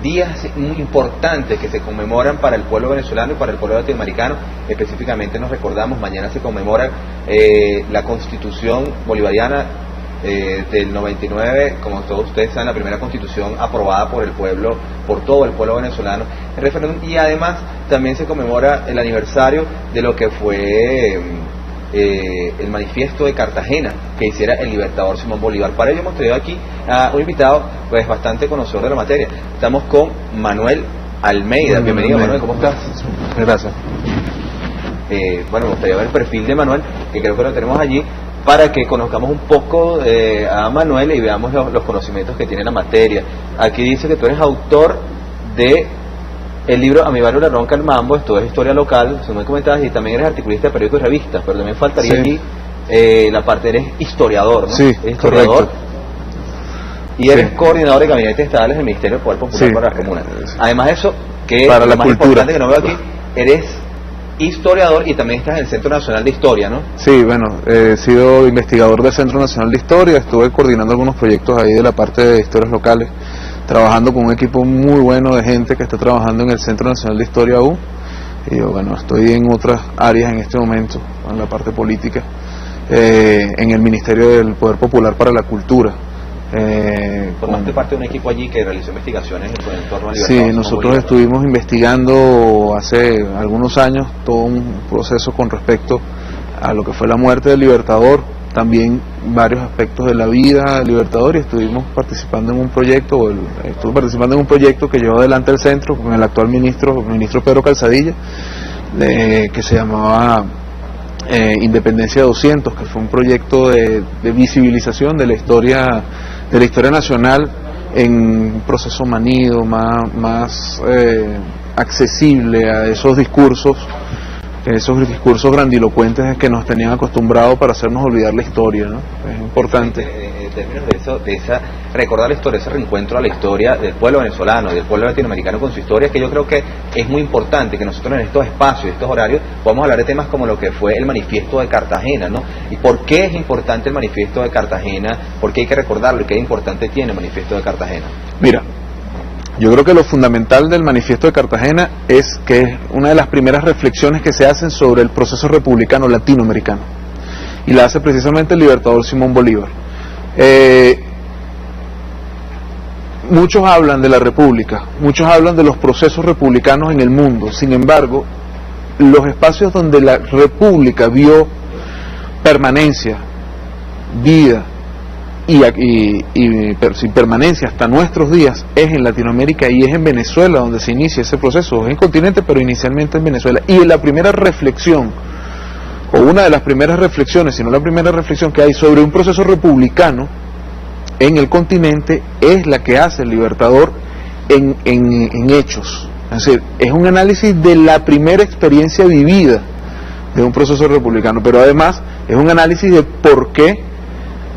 días muy importantes que se conmemoran para el pueblo venezolano y para el pueblo latinoamericano. Específicamente nos recordamos, mañana se conmemora la Constitución bolivariana del 99, como todos ustedes saben, la primera constitución aprobada por el pueblo, por todo el pueblo venezolano en referéndum, y además también se conmemora el aniversario de lo que fue el manifiesto de Cartagena que hiciera el libertador Simón Bolívar. Para ello hemos traído aquí a un invitado pues bastante conocedor de la materia. Estamos con Manuel Almeida. Bienvenido, Manuel, ¿cómo estás? Gracias. Bueno, me gustaría ver el perfil de Manuel, que creo que lo tenemos allí, para que conozcamos un poco a Manuel y veamos los conocimientos que tiene en la materia. Aquí dice que tú eres autor de el libro A mi barrio le ronca el mambo, esto es historia local, según me comentabas, y también eres articulista de periódicos y revistas, pero también faltaría aquí la parte, eres historiador, ¿no? Sí, eres historiador, correcto. Y eres coordinador de gabinetes estadales del Ministerio del Poder Popular para las comunas. Además de eso, que para es la lo más cultura importante que no veo aquí, eres historiador y también estás en el Centro Nacional de Historia, ¿no? Sí, bueno, he sido investigador del Centro Nacional de Historia, estuve coordinando algunos proyectos ahí de la parte de historias locales, trabajando con un equipo muy bueno de gente que está trabajando en el Centro Nacional de Historia aún, y yo, bueno, estoy en otras áreas en este momento, en la parte política, en el Ministerio del Poder Popular para la Cultura. Formaste parte de un equipo allí que realizó investigaciones en torno al libertador. Sí, nosotros estuvimos investigando hace algunos años todo un proceso con respecto a lo que fue la muerte del libertador, también varios aspectos de la vida del libertador, y estuvimos participando en un proyecto, estuve participando en un proyecto que llevó adelante el centro con el actual ministro Pedro Calzadilla, que se llamaba Independencia 200, que fue un proyecto de visibilización de la historia nacional en un proceso manido, más accesible a esos discursos grandilocuentes que nos tenían acostumbrados para hacernos olvidar la historia, ¿no? Es importante. En términos de esa recordar la historia, ese reencuentro a la historia del pueblo venezolano, del pueblo latinoamericano con su historia, que yo creo que es muy importante que nosotros en estos espacios, estos horarios, podamos hablar de temas como lo que fue el manifiesto de Cartagena, ¿no? Y por qué es importante el manifiesto de Cartagena, por qué hay que recordarlo y qué importante tiene el manifiesto de Cartagena. Mira, yo creo que lo fundamental del manifiesto de Cartagena es que es una de las primeras reflexiones que se hacen sobre el proceso republicano latinoamericano, y la hace precisamente el libertador Simón Bolívar. Muchos hablan de la república, muchos hablan de los procesos republicanos en el mundo. Sin embargo, los espacios donde la república vio permanencia, vida y sin permanencia hasta nuestros días es en Latinoamérica, y es en Venezuela donde se inicia ese proceso, es en el continente, pero inicialmente en Venezuela. Y la primera reflexión, o una de las primeras reflexiones, si no la primera reflexión que hay sobre un proceso republicano en el continente, es la que hace el libertador en hechos. Es decir, es un análisis de la primera experiencia vivida de un proceso republicano, pero además es un análisis de por qué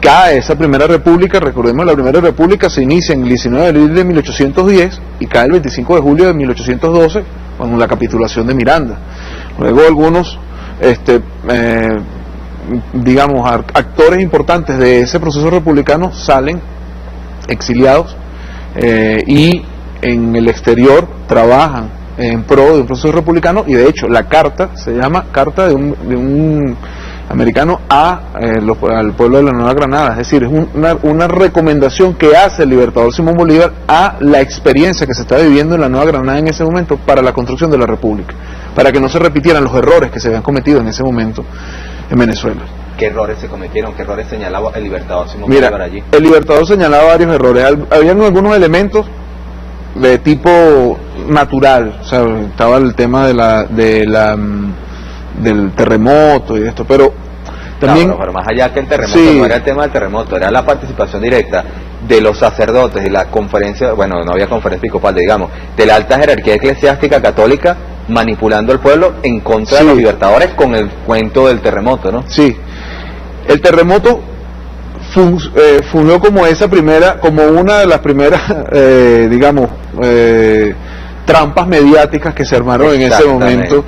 cae esa primera república. Recordemos, la primera república se inicia en el 19 de abril de 1810 y cae el 25 de julio de 1812 con la capitulación de Miranda. Luego algunos digamos, actores importantes de ese proceso republicano salen exiliados y en el exterior trabajan en pro de un proceso republicano, y de hecho la carta se llama Carta de un americano al pueblo de la Nueva Granada. Es decir, es una recomendación que hace el libertador Simón Bolívar a la experiencia que se está viviendo en la Nueva Granada en ese momento para la construcción de la república, para que no se repitieran los errores que se habían cometido en ese momento en Venezuela. ¿Qué errores se cometieron? ¿Qué errores señalaba el libertador Simón Bolívar allí? El libertador señalaba varios errores. Habían algunos elementos de tipo natural, o sea, estaba el tema del terremoto y esto, pero también... pero más allá que el terremoto, sí, no era el tema del terremoto, era la participación directa de los sacerdotes y la conferencia, bueno, no había conferencia episcopal, digamos, de la alta jerarquía eclesiástica católica manipulando al pueblo en contra de los libertadores con el cuento del terremoto, ¿no? Sí, el terremoto fungió como una de las primeras, digamos, trampas mediáticas que se armaron en ese momento,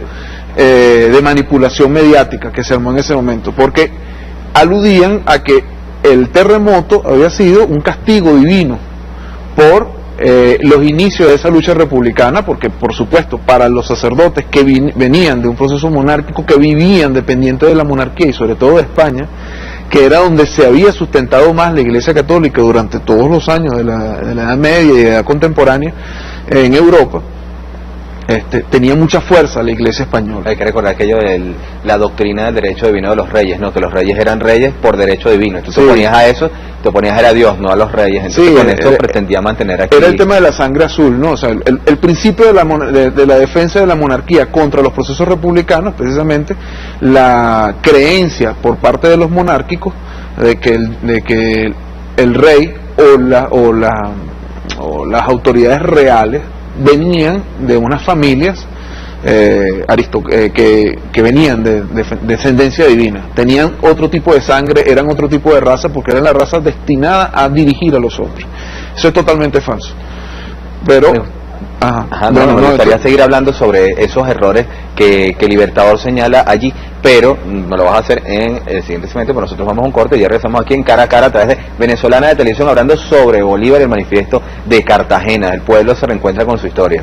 de manipulación mediática que se armó en ese momento, porque aludían a que el terremoto había sido un castigo divino por los inicios de esa lucha republicana, porque por supuesto para los sacerdotes que venían de un proceso monárquico, que vivían dependientes de la monarquía y sobre todo de España, que era donde se había sustentado más la Iglesia Católica durante todos los años de la Edad Media y de la Edad Contemporánea en Europa, tenía mucha fuerza la Iglesia española. Hay que recordar aquello de la doctrina del derecho divino de los reyes, ¿no? Que los reyes eran reyes por derecho divino. Entonces te ponías a eso, te oponías a Dios, no a los reyes. Entonces con eso pretendía mantener aquí... Era el tema de la sangre azul, ¿no? O sea, el principio de la defensa de la monarquía contra los procesos republicanos, precisamente la creencia por parte de los monárquicos de que el rey o las autoridades reales venían de unas familias que venían de descendencia divina, tenían otro tipo de sangre, eran otro tipo de raza, porque eran la raza destinada a dirigir a los otros. Eso es totalmente falso. Pero me gustaría seguir hablando sobre esos errores que Libertador señala allí, pero no lo vas a hacer en el siguiente segmento, porque nosotros vamos a un corte y ya regresamos aquí en Cara a Cara a través de Venezolana de Televisión, hablando sobre Bolívar y el manifiesto de Cartagena. El pueblo se reencuentra con su historia.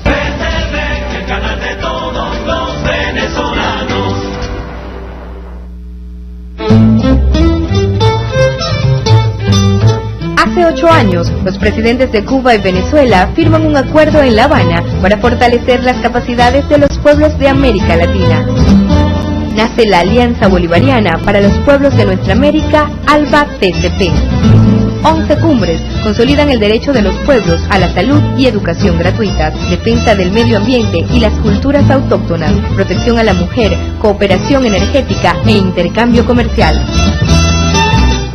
El canal de todos los venezolanos. Hace 8 años, los presidentes de Cuba y Venezuela firman un acuerdo en La Habana para fortalecer las capacidades de los pueblos de América Latina. Nace la Alianza Bolivariana para los Pueblos de Nuestra América, ALBA-TCP. 11 cumbres consolidan el derecho de los pueblos a la salud y educación gratuitas, defensa del medio ambiente y las culturas autóctonas, protección a la mujer, cooperación energética e intercambio comercial.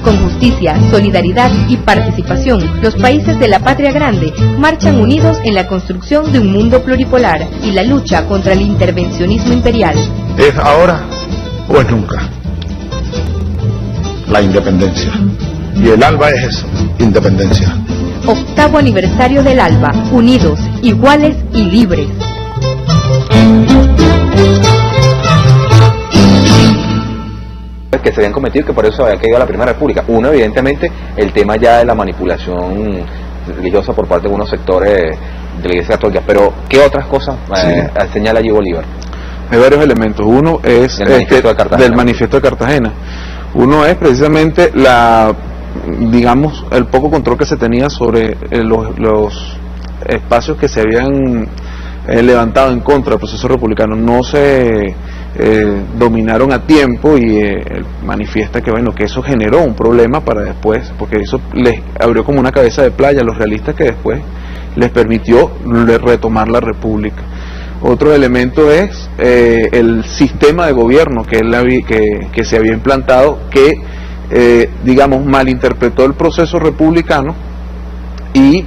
Con justicia, solidaridad y participación, los países de la Patria Grande marchan unidos en la construcción de un mundo pluripolar y la lucha contra el intervencionismo imperial. ¿Es ahora o es nunca? La independencia. Y el ALBA es eso, independencia. 8º aniversario del ALBA, unidos, iguales y libres. Que se habían cometido, que por eso había caído a la Primera República. Uno, evidentemente, el tema ya de la manipulación religiosa por parte de unos sectores de la Iglesia Católica, pero ¿qué otras cosas señala allí Bolívar? Hay varios elementos. Uno es del manifiesto de Cartagena. Uno es precisamente el poco control que se tenía sobre los espacios que se habían levantado en contra del proceso republicano. No se dominaron a tiempo y manifiesta que que eso generó un problema para después, porque eso les abrió como una cabeza de playa a los realistas, que después les permitió retomar la república. Otro elemento es el sistema de gobierno que se había implantado, que malinterpretó el proceso republicano y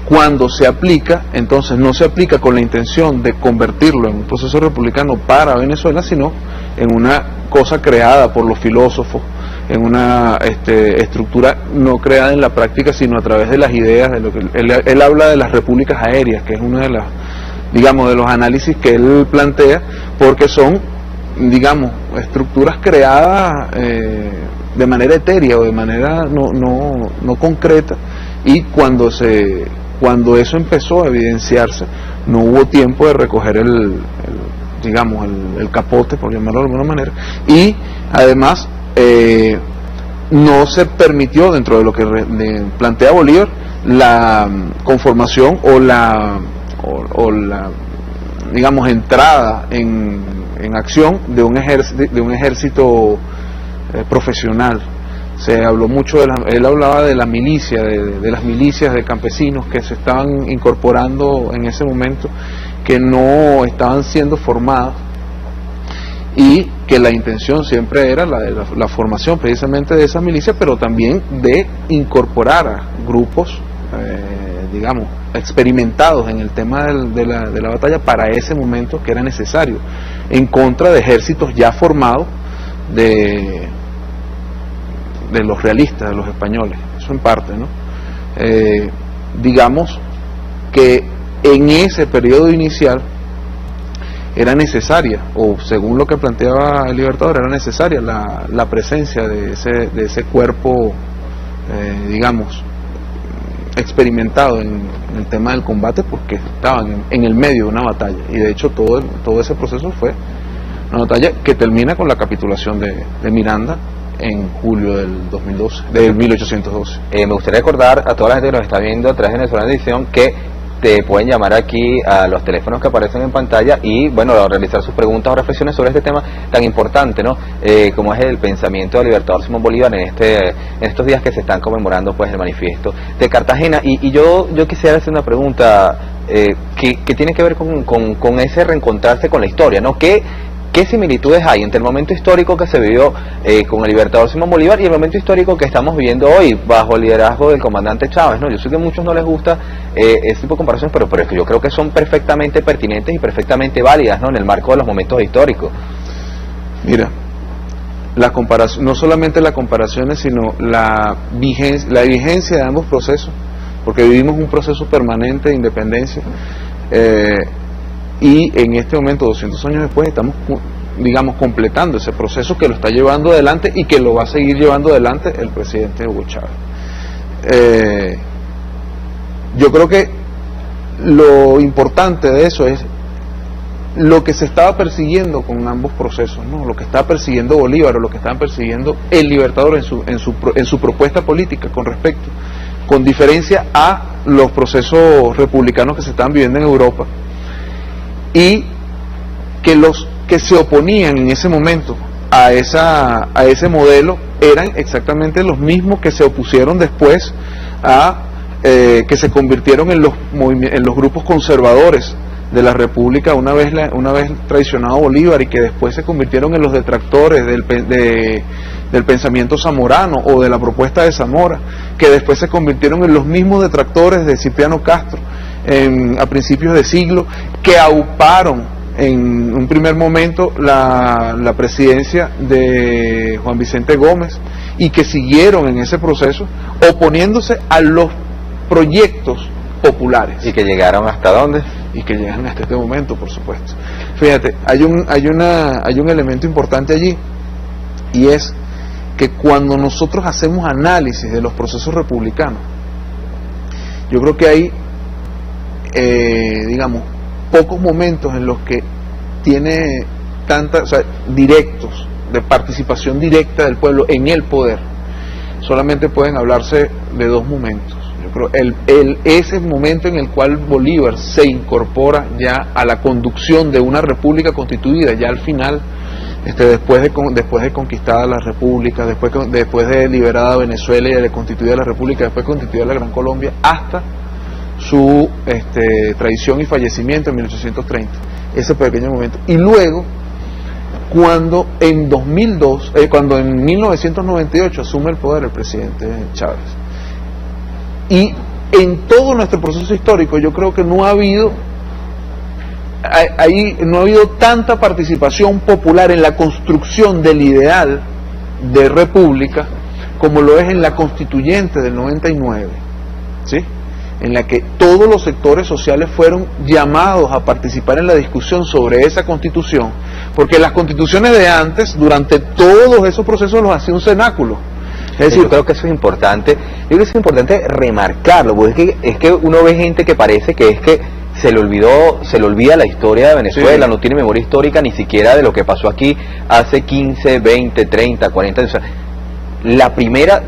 cuando se aplica, entonces no se aplica con la intención de convertirlo en un proceso republicano para Venezuela, sino en una cosa creada por los filósofos, en una estructura no creada en la práctica, sino a través de las ideas, de lo que él habla de las repúblicas aéreas, que es una de las, de los análisis que él plantea, porque son, estructuras creadas de manera etérea o de manera no concreta, y cuando eso empezó a evidenciarse, no hubo tiempo de recoger el capote, por llamarlo de alguna manera, y además no se permitió, dentro de lo que plantea Bolívar, la conformación o la entrada en acción de un ejército profesional. Se habló mucho él hablaba de la milicia, de las milicias de campesinos que se estaban incorporando en ese momento, que no estaban siendo formadas, y que la intención siempre era la formación precisamente de esas milicias, pero también de incorporar a grupos experimentados en el tema de la batalla para ese momento, que era necesario, en contra de ejércitos ya formados de los realistas, de los españoles. Eso en parte, ¿no? Digamos que en ese periodo inicial era necesaria, o según lo que planteaba el Libertador, era necesaria la presencia de ese cuerpo, experimentado en el tema del combate porque estaban en el medio de una batalla, y de hecho todo ese proceso fue una batalla que termina con la capitulación de Miranda en julio del 2012, de 1812. Me gustaría recordar a toda la gente que nos está viendo a través de Venezolana Edición que te pueden llamar aquí a los teléfonos que aparecen en pantalla y, bueno, realizar sus preguntas o reflexiones sobre este tema tan importante, ¿no? Como es el pensamiento del libertador Simón Bolívar en estos días que se están conmemorando, pues, el manifiesto de Cartagena. Y yo quisiera hacer una pregunta que tiene que ver con ese reencontrarse con la historia, ¿no? ¿Qué similitudes hay entre el momento histórico que se vivió con el libertador Simón Bolívar y el momento histórico que estamos viviendo hoy bajo el liderazgo del comandante Chávez, ¿no? Yo sé que a muchos no les gusta ese tipo de comparaciones, pero es que yo creo que son perfectamente pertinentes y perfectamente válidas, ¿no? En el marco de los momentos históricos. Mira, la comparación, no solamente las comparaciones, sino la vigencia de ambos procesos, porque vivimos un proceso permanente de independencia. Y en este momento, 200 años después, estamos, digamos, completando ese proceso que lo está llevando adelante y que lo va a seguir llevando adelante el presidente Hugo Chávez. Yo creo que lo importante de eso es lo que se estaba persiguiendo con ambos procesos, ¿no? Lo que estaba persiguiendo Bolívar o lo que estaban persiguiendo el Libertador en su propuesta política con diferencia a los procesos republicanos que se estaban viviendo en Europa, y que los que se oponían en ese momento a ese modelo eran exactamente los mismos que se opusieron después que se convirtieron en los grupos conservadores de la República una vez traicionado Bolívar, y que después se convirtieron en los detractores del pensamiento zamorano o de la propuesta de Zamora, que después se convirtieron en los mismos detractores de Cipriano Castro a principios de siglo, que auparon en un primer momento la presidencia de Juan Vicente Gómez, y que siguieron en ese proceso oponiéndose a los proyectos populares. ¿Y que llegaron hasta dónde? Y que llegan hasta este momento, por supuesto. Fíjate, hay un elemento importante allí, y es que cuando nosotros hacemos análisis de los procesos republicanos, yo creo que hay digamos, pocos momentos en los que tiene directos, de participación directa del pueblo en el poder. Solamente pueden hablarse de dos momentos. Yo creo ese momento en el cual Bolívar se incorpora ya a la conducción de una república constituida, ya al final, después de conquistada la república, después de liberada Venezuela y de constituida la república, después de constituida la Gran Colombia, hasta su traición y fallecimiento en 1830, ese pequeño momento. Y luego, cuando en 1998 asume el poder el presidente Chávez, y en todo nuestro proceso histórico yo creo que no ha habido tanta participación popular en la construcción del ideal de república como lo es en la constituyente del 99, ¿sí? En la que todos los sectores sociales fueron llamados a participar en la discusión sobre esa constitución, porque las constituciones de antes, durante todos esos procesos, los hacía un cenáculo. Es decir, yo creo que eso es importante, remarcarlo, porque es que uno ve gente que parece que se le olvida la historia de Venezuela, sí. No tiene memoria histórica ni siquiera de lo que pasó aquí hace 15, 20, 30, 40 años. O sea, la primera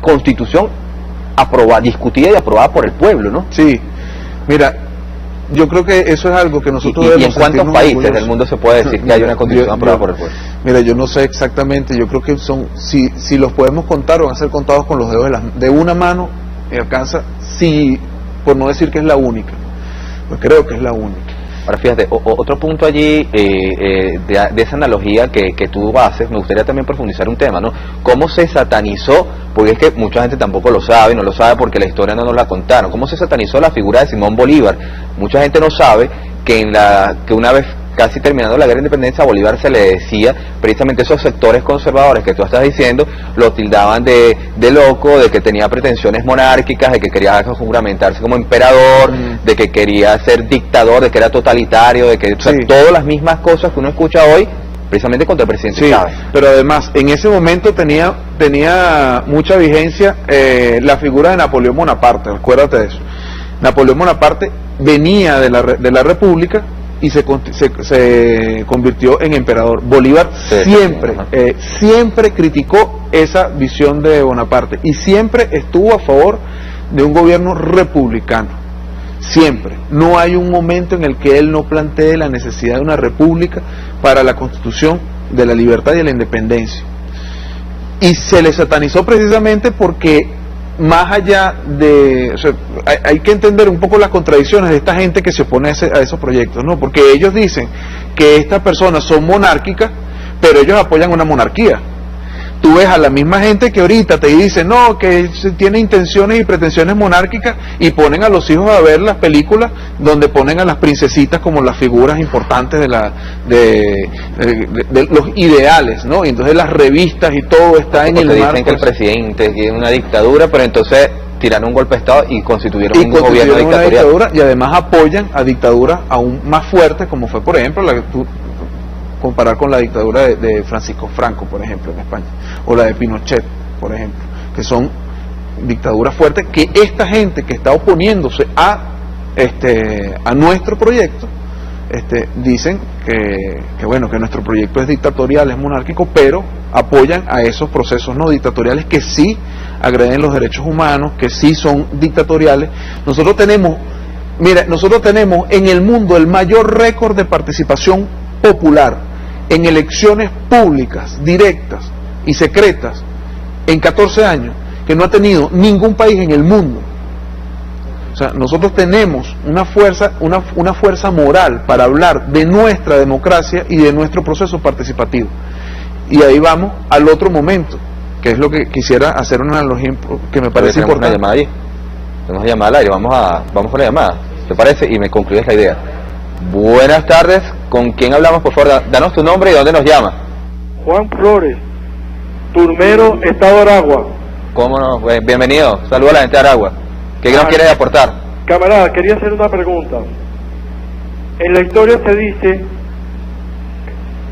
constitución discutida y aprobada por el pueblo, ¿no? Sí, mira, yo creo que eso es algo que nosotros debemos. ¿Y en cuántos países del mundo se puede decir que hay una constitución aprobada por el pueblo? Mira, yo no sé exactamente, yo creo que si los podemos contar, van a ser contados con los dedos de una mano, y alcanza, por no decir que es la única, pues creo que es la única. Ahora fíjate, otro punto allí de esa analogía que tú haces, me gustaría también profundizar un tema, ¿no? ¿Cómo se satanizó? Porque es que mucha gente tampoco lo sabe, no lo sabe porque la historia no nos la contaron. ¿Cómo se satanizó la figura de Simón Bolívar? Mucha gente no sabe que una vez casi terminando la guerra de independencia, a Bolívar se le decía, precisamente esos sectores conservadores que tú estás diciendo, lo tildaban de loco, de que tenía pretensiones monárquicas, de que quería juramentarse como emperador, de que quería ser dictador, de que era totalitario, de que, o sea, todas las mismas cosas que uno escucha hoy, precisamente contra el presidente Sí, Chávez. pero además en ese momento tenía mucha vigencia la figura de Napoleón Bonaparte, acuérdate de eso. Napoleón Bonaparte venía de la República y se convirtió en emperador. Bolívar siempre criticó esa visión de Bonaparte y siempre estuvo a favor de un gobierno republicano. Siempre. No hay un momento en el que él no plantee la necesidad de una república para la constitución de la libertad y de la independencia. Y se le satanizó precisamente porque más allá de, o sea, hay que entender un poco las contradicciones de esta gente que se opone a esos proyectos, ¿no? Porque ellos dicen que estas personas son monárquicas, pero ellos apoyan una monarquía. Tú ves a la misma gente que ahorita te dice, no, que tiene intenciones y pretensiones monárquicas, y ponen a los hijos a ver las películas donde ponen a las princesitas como las figuras importantes de los ideales, ¿no? Y entonces las revistas y todo está en el marco. Dicen que el presidente tiene una dictadura, pero entonces tiraron un golpe de Estado y constituyeron un gobierno dictatorial. Y además apoyan a dictaduras aún más fuertes, como fue, por ejemplo, la que tú comparar con la dictadura de Francisco Franco, por ejemplo, en España, o la de Pinochet, por ejemplo, que son dictaduras fuertes, que esta gente que está oponiéndose a nuestro proyecto, dicen que bueno, que nuestro proyecto es dictatorial, es monárquico, pero apoyan a esos procesos no dictatoriales que sí agreden los derechos humanos, que sí son dictatoriales. Nosotros tenemos en el mundo el mayor récord de participación popular en elecciones públicas, directas y secretas en 14 años, que no ha tenido ningún país en el mundo. O sea, nosotros tenemos una fuerza moral para hablar de nuestra democracia y de nuestro proceso participativo. Y ahí vamos al otro momento, que es lo que quisiera hacer una analogía que me parece importante. Una llamada allí. Tenemos llamada al aire, vamos con la llamada, ¿te parece? Y me concluyes la idea. Buenas tardes, ¿con quién hablamos? Por favor, danos tu nombre y dónde nos llama. Juan Flores, Turmero, Estado Aragua. ¿Cómo no? Bienvenido, saludos a la gente de Aragua. ¿Qué nos quiere aportar? Camarada, quería hacer una pregunta. En la historia se dice,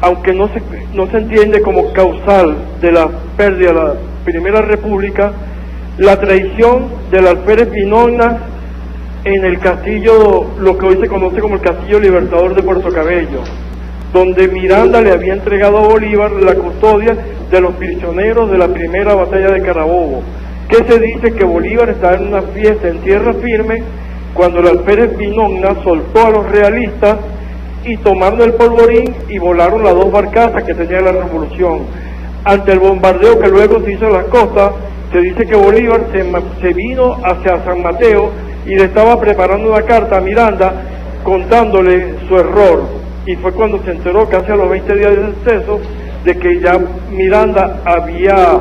aunque no se entiende como causal de la pérdida de la Primera República, la traición del alférez Vinogna en el castillo, lo que hoy se conoce como el Castillo Libertador de Puerto Cabello, donde Miranda le había entregado a Bolívar la custodia de los prisioneros de la primera batalla de Carabobo, que se dice que Bolívar estaba en una fiesta en tierra firme cuando el alférez Vinogna soltó a los realistas y tomaron el polvorín y volaron las dos barcazas que tenía la revolución. Ante el bombardeo que luego se hizo en las costas, se dice que Bolívar se vino hacia San Mateo y le estaba preparando una carta a Miranda contándole su error, y fue cuando se enteró, casi a los 20 días del deceso, de que ya Miranda había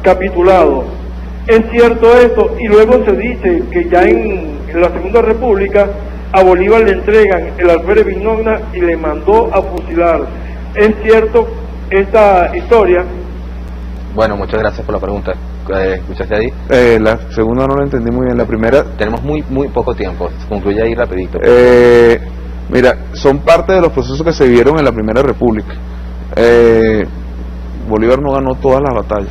capitulado. Es cierto eso, y luego se dice que ya en la Segunda República a Bolívar le entregan el alférez Vinogna y le mandó a fusilar. ¿Es cierto esta historia? Bueno, muchas gracias por la pregunta. ¿Escuchaste ahí? La segunda no la entendí muy bien, la primera... Tenemos muy poco tiempo, concluye ahí rapidito. Mira, son parte de los procesos que se vieron en la Primera República. Bolívar no ganó todas las batallas,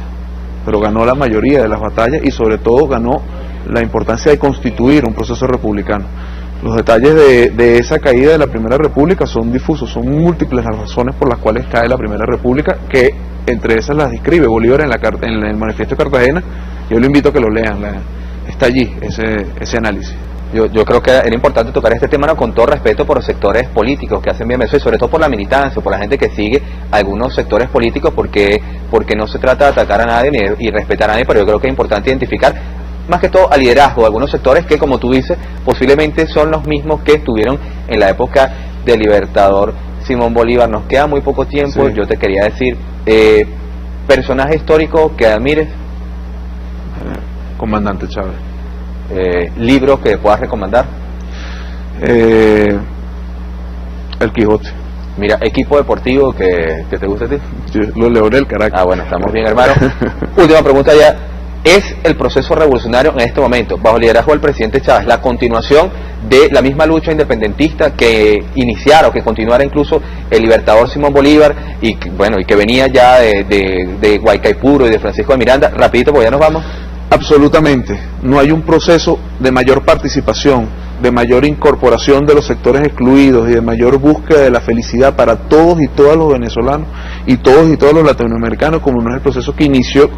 pero ganó la mayoría de las batallas y sobre todo ganó la importancia de constituir un proceso republicano. Los detalles de esa caída de la Primera República son difusos, son múltiples las razones por las cuales cae la Primera República, que entre esas las describe Bolívar en el Manifiesto de Cartagena. Yo lo invito a que lo lean, está allí ese análisis. Yo creo que era importante tocar este tema, ¿no?, con todo respeto por los sectores políticos que hacen bien eso, y sobre todo por la militancia, por la gente que sigue algunos sectores políticos, porque no se trata de atacar a nadie ni respetar a nadie, pero yo creo que es importante identificar más que todo al liderazgo de algunos sectores que, como tú dices, posiblemente son los mismos que estuvieron en la época del libertador Simón Bolívar. Nos queda muy poco tiempo. Sí. Yo te quería decir, personaje histórico que admires. Comandante Chávez. Libros que puedas recomendar. El Quijote. Mira, equipo deportivo que te guste a ti. Sí, los Leones del Caracas. Ah, bueno, estamos bien, hermano. Última pregunta ya. ¿Es el proceso revolucionario en este momento, bajo el liderazgo del presidente Chávez, la continuación de la misma lucha independentista que iniciara o que continuara incluso el libertador Simón Bolívar y que venía ya de Guaycaipuro y de Francisco de Miranda. Rapidito, porque ya nos vamos. Absolutamente, no hay un proceso de mayor participación, de mayor incorporación de los sectores excluidos y de mayor búsqueda de la felicidad para todos y todas los venezolanos y todos los latinoamericanos como es el proceso que inició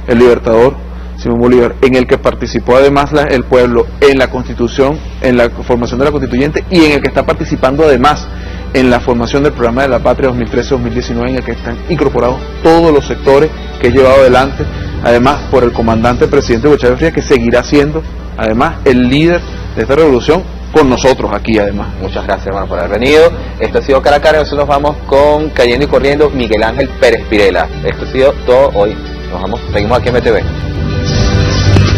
el libertador Simón Bolívar, en el que participó además el pueblo en la Constitución, en la formación de la Constituyente, y en el que está participando además en la formación del Programa de la Patria 2013-2019, en el que están incorporados todos los sectores que es llevado adelante además por el comandante presidente Hugo Chávez Frías, que seguirá siendo además el líder de esta revolución con nosotros aquí además. Muchas gracias, hermano, por haber venido. Esto ha sido Cara a Cara. Nosotros nos vamos con Cayendo y Corriendo, Miguel Ángel Pérez Pirela. Esto ha sido todo hoy. Nos vamos, seguimos aquí en BTV.